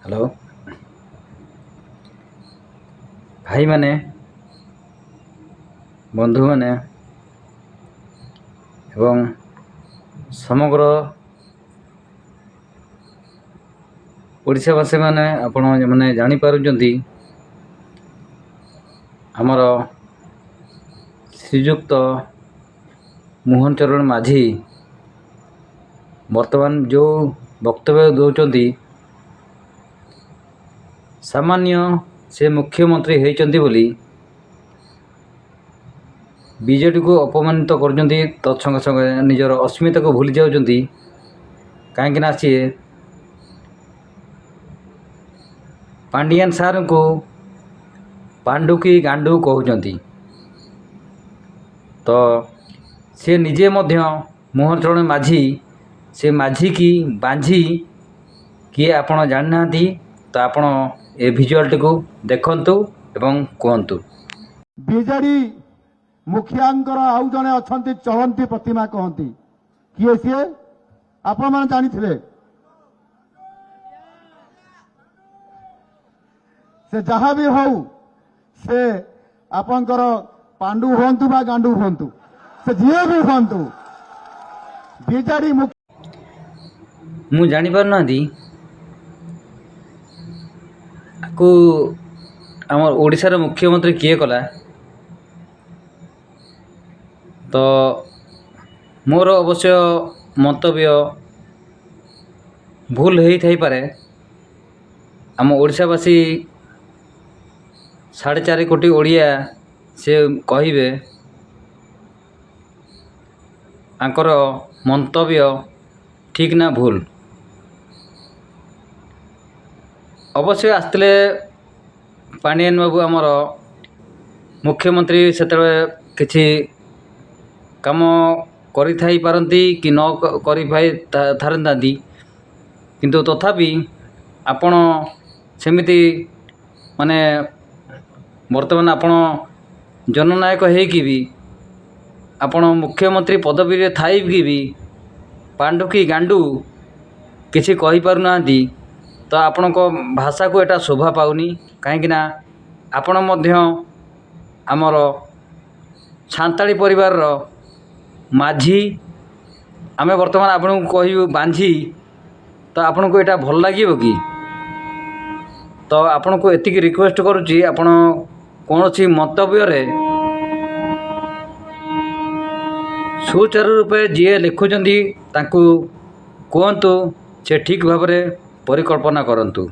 Hello भाई माने बंधु माने एवं समग्र ओडिशावासी माने आपण माने जानी पारुचंती आमर श्रीजुक्त मोहन चरण माझी वर्तमान जो वक्तव्य दौरान सामान्य से मुख्यमंत्री होती बोली बीजेडी को अपमानित करछंती तत्संग संगे निजर अस्मिता को भूली जाउछंती कहीं सी पांडियान सार को पांडु की गांडू कहते तो सी निजे मध्य मोहन चरण माझी से माझी की बांझी किए आपण जाना तो आपण ए भिजुआलटी को देखंतु एवं कहतु। बीजेडी मुखियांकर आउ जने अछंती चलंती प्रतिमा कहती किए सी आपण माने जानिथिले से जहाँ भी हो से आपंकर पांडु हंतु बा गांडू हंतु से जीए भी हंतु बीजेडी मु जानी पारना को आमर ओडिशार मुख्यमंत्री किए कला तो मोर अवश्य मंतव्य भूल हो थाई पारे। आम ओडिशावासी 4.5 कोटी ओडिया से कहिबे आंकर मंतव्य ठीक ना भूल। अवश्य आसते पांडियान बाबू आमर मुख्यमंत्री से किसी काम करि थाई पारंती कि न करि थारंती किंतु तथापि आपण सेमिति माने वर्तमान आपण जननायक होइकि भी आपण मुख्यमंत्री पदवी रे थाई भी पांडु की गांडू किसी कहि पारु नांती तो आपण को भाषा को एटा शोभा पाउनी कहीं आपण मध्य आमर सांताली परिवार रो माझी आमे वर्तमान आपण को कहि बांझी तो आपण को एटा भल लागिवो कि तो आपण को एतिक रिक्वेस्ट करूची आपण कोनोसी मंतव्य रे सुचारू रूपे जी लिखुचंती तांकू कहतु से ठीक भाव में परिकल्पना करंतु।